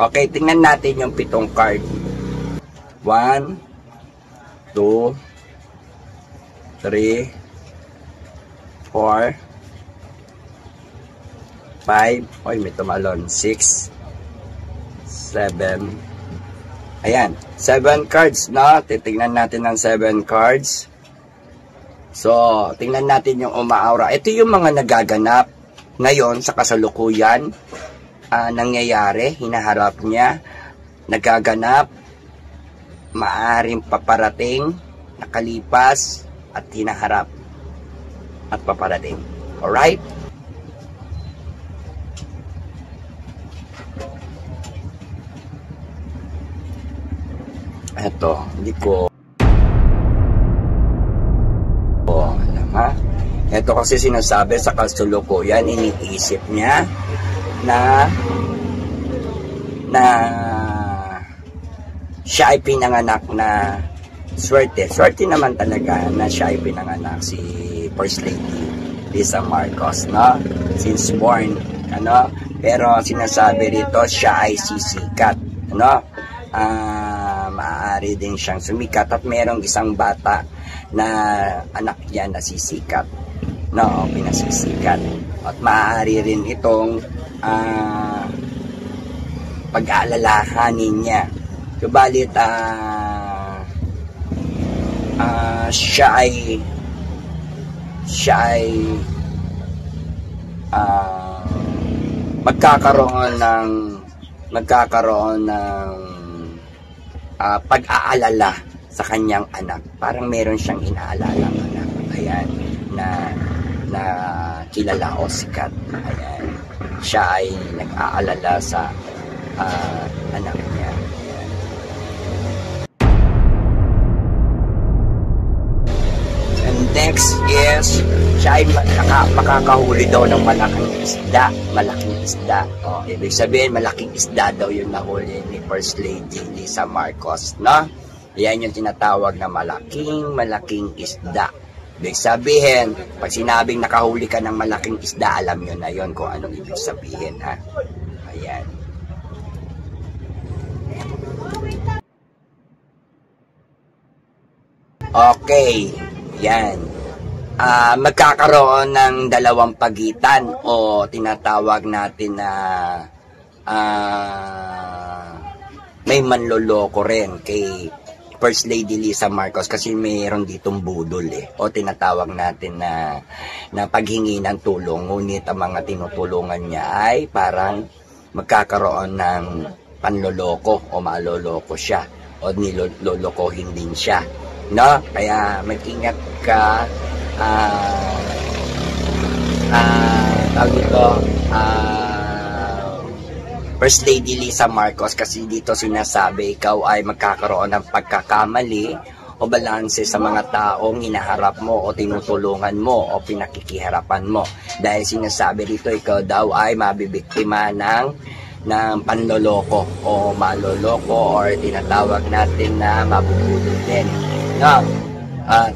Okay, tingnan natin yung 7 card. 1, 2, 3, 4, 5, oy, may tumalon, 6, 7, ayan, 7 cards, no? Titingnan natin ang 7 cards. So, tingnan natin yung umaaura. Ito yung mga nagaganap ngayon sa kasalukuyan, nangyayari, hinaharap niya, nagaganap, maaring paparating, nakalipas, at hinaharap, at paparating. Alright? Eto, hindi ko alam, ha? Eto kasi sinasabi sa kasalukuyan, iniisip niya na siya ay pinanganak na swerte. Swerte naman talaga na siya ay pinanganak, si First Lady Lisa Marcos, no? Since born, ano? Pero sinasabi rito, siya ay sisikat, no? Maaari din siyang sumikat at merong isang bata na anak niya na sisikat, no? Pinasisikat. At maaari rin itong pag-aalalahanin niya. Subalit siya ay magkakaroon ng pag-aalala sa kanyang anak. Parang meron siyang inaalala ng anak. Ayan, na kilala o sikat. Ayan, siya ay nag-aalala sa anak niya. Ayan. And next is, siya ay makakahuli daw ng malaking isda. Malaking isda. O, ibig sabihin, malaking isda daw yung nahuli ni First Lady Lisa Marcos, no? Yan yung tinatawag na malaking isda. Ibig sabihin, pag sinabing nakahuli ka ng malaking isda, alam nyo na yon kung anong ibig sabihin, ha? Ayan. Okay. Yan. Magkakaroon ng dalawang pagitan o tinatawag natin na may manloloko rin kay First Lady Lisa Marcos kasi mayroon ditong budol o tinatawag natin na paghingi ng tulong, ngunit ang mga tinutulungan niya ay parang magkakaroon ng panloloko o maloloko siya o nilolokohin din siya, no? Kaya mag-ingat ka, First Lady Lisa Marcos, kasi dito sinasabi ikaw ay magkakaroon ng pagkakamali o balanse sa mga taong hinaharap mo o tinutulungan mo o pinakikiharapan mo. Dahil sinasabi dito ikaw daw ay mabibiktima ng panloloko o maloloko or tinatawag natin na mabubudol din. No? At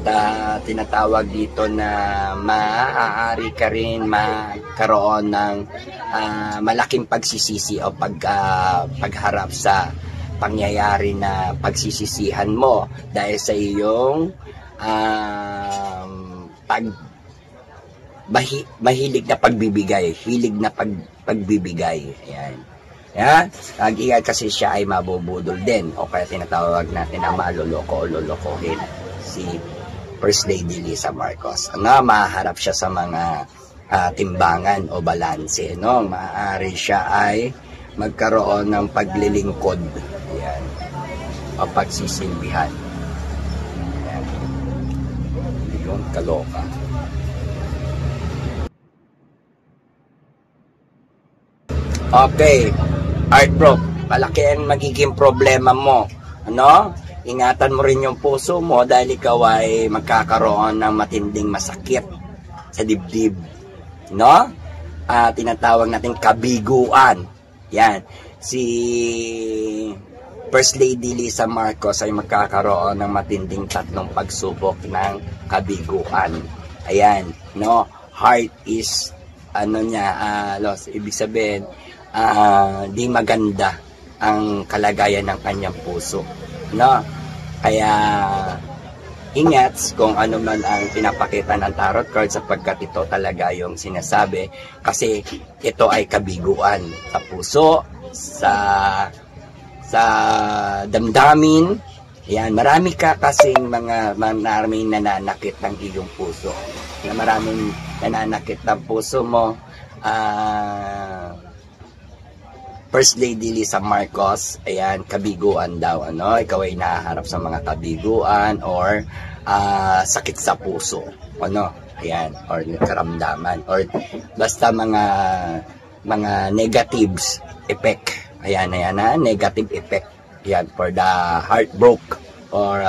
tinatawag dito na maaari ka rin magkaroon ng malaking pagsisisi o pagharap sa pangyayari na pagsisisihan mo dahil sa iyong mahilig na pagbibigay, hilig na pagbibigay. Ayan. Yeah? Nag-ingat kasi siya ay mabubudol din o kaya tinatawag natin na maloloko o lolokohin si First Lady Lisa Marcos. Maharap siya sa mga timbangan o balanse, no? Maaari siya ay magkaroon ng paglilingkod. Ayan. O pagsisilbihan. Ayan. Yung kaloka. Okay. Art bro, malaki ang magiging problema mo. Ano? Ingatan mo rin yung puso mo dahil ikaw ay magkakaroon ng matinding masakit sa dibdib. No? Tinatawag natin kabiguan. Yan. Si First Lady Lisa Marcos ay magkakaroon ng matinding 3 pagsubok ng kabiguan. Ayan. No? Heart is, loss. Ibig sabihin, di maganda. ang kalagayan ng kanyang puso, no? Kaya ingat kung ano man ang pinapakita ng tarot card, sapagkat ito talaga yung sinasabi, kasi ito ay kabiguan sa puso, sa damdamin. Yan, marami ka kasing maraming nananakit ng iyong puso, na maraming nananakit ng puso mo. First Lady Lisa Marcos, ayan, kabiguan daw, ano? Ikaw ay nahaharap sa mga kabiguan or sakit sa puso, ano? Ayan, or karamdaman, or basta mga negatives effect. Ayan, negative effect. Ayan, for the heartbroke or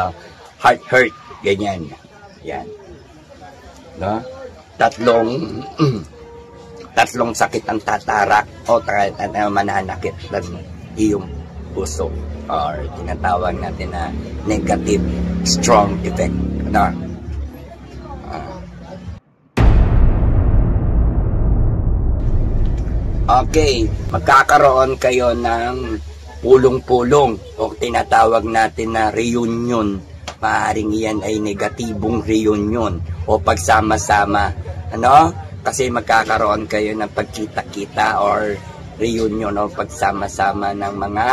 heart hurt, ganyan. Ayan. No? Tatlong sakit ang tatarak o mananakit ng iyong puso, or tinatawag natin na negative strong effect, ano? Okay, magkakaroon kayo ng pulong-pulong o tinatawag natin na reunion. Maaaring iyan ay negatibong reunion o pagsama-sama, ano? Kasi magkakaroon kayo ng pagkita-kita or reunion o pagsama-sama ng mga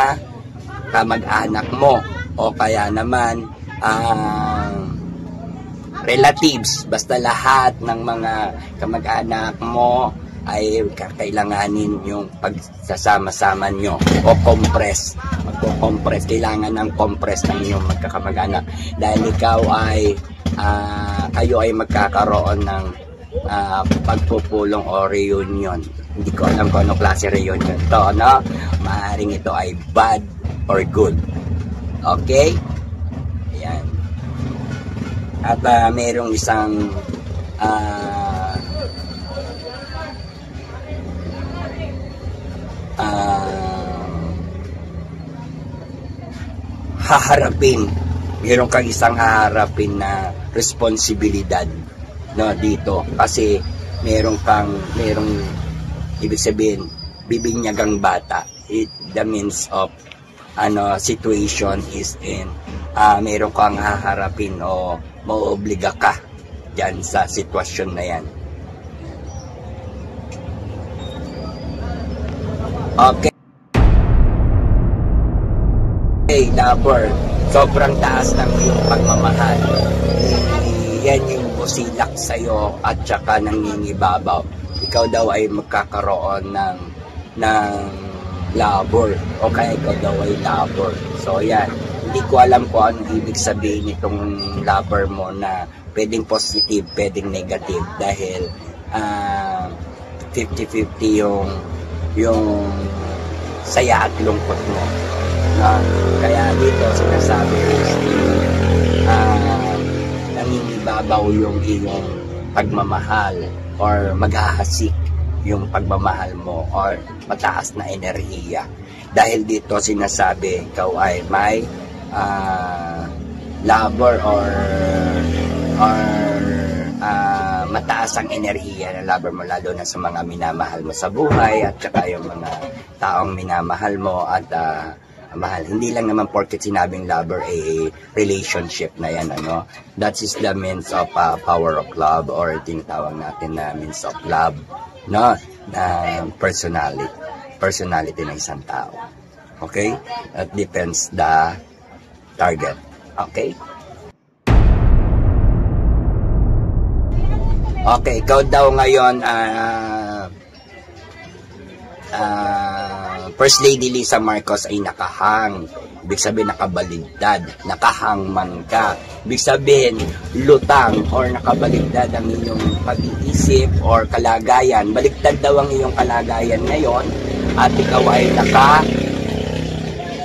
kamag-anak mo, o kaya naman relatives. Basta lahat ng mga kamag-anak mo ay kakailanganin yung pagsasama-sama nyo o compress. Magko-compress, kailangan ng compress ng inyong magkakamag-anak, dahil ikaw ay kayo ay magkakaroon ng pagpupulong o reunion. Hindi ko alam kung anong klase reunion to, no? Maaaring ito ay bad or good. Okay? Ayan. At merong isang meron kang isang haharapin na responsibilidad, no, dito, kasi merong ibig sabihin bibinyagang bata. The means of situation is in meron kang haharapin o maoobliga ka dyan sa sitwasyon na yan. Okay, lover, sobrang taas ng iyong pagmamahal. Yan yung busilak sa'yo at saka nangingibabaw. Ikaw daw ay magkakaroon ng lover, o kaya ikaw daw ay lover. So yan, hindi ko alam kung anong ibig sabihin itong lover mo, na pwedeng positive, pwedeng negative, dahil 50-50 yung saya at lungkot mo. Kaya dito sinasabi nangingibabaw yung iyong pagmamahal, or maghahasik yung pagmamahal mo, or mataas na enerhiya. Dahil dito sinasabi ikaw ay may lover or mataas ang enerhiya na lover mo, lalo na sa mga minamahal mo sa buhay, at saka yung mga taong minamahal mo at mahal. Hindi lang naman porket sinabing lover a relationship na yan, ano. That is the means of power of love, or tinatawag natin na means of love, no, na personality ng isang tao. Okay? That depends the target. Okay? Okay, ikaw daw ngayon First Lady Lisa Marcos ay nakahang. Ibig sabihin nakabaligtad, nakahangman ka. Ibig sabihin lutang or nakabaligtad ang inyong pag-iisip or kalagayan. Baligtad daw ang iyong kalagayan ngayon, at ikaw ay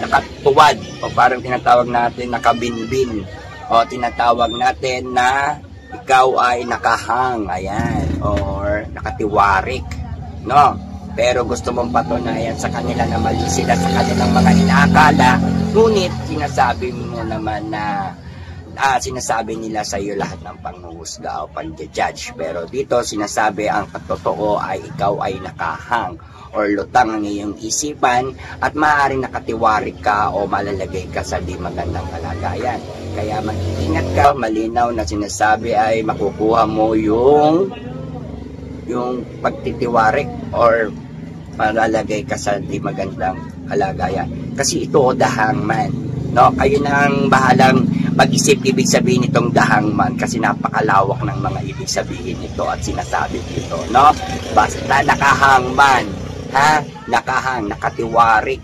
nakatuwad, o parang tinatawag natin nakabinbin, o tinatawag natin na ikaw ay nakahang, ayan, or nakatiwarik, no? Pero gusto mong patunayan sa kanila na mali sila sa kanilang mga inaakala, ngunit sinasabi mo naman na sinasabi nila sa iyo lahat ng panghuhusga o pag-judge. Pero dito sinasabi ang totoo ay ikaw ay nakahang or lutang ang iyong isipan at maaaring nakatiwari ka o malalagay ka sa di magandang kalagayan. Kaya mag-iingat ka, malinaw na sinasabi ay makukuha mo yung pagtitiwarik or malalagay ka sa di magandang kalagayan. Kasi ito the hangman. No? Kayo na ang bahalang mag-isip ibig sabihin itong the hangman kasi napakalawak ng mga ibig sabihin nito at sinasabi dito. No? Basta nakahangman, nakahang, nakatiwarik,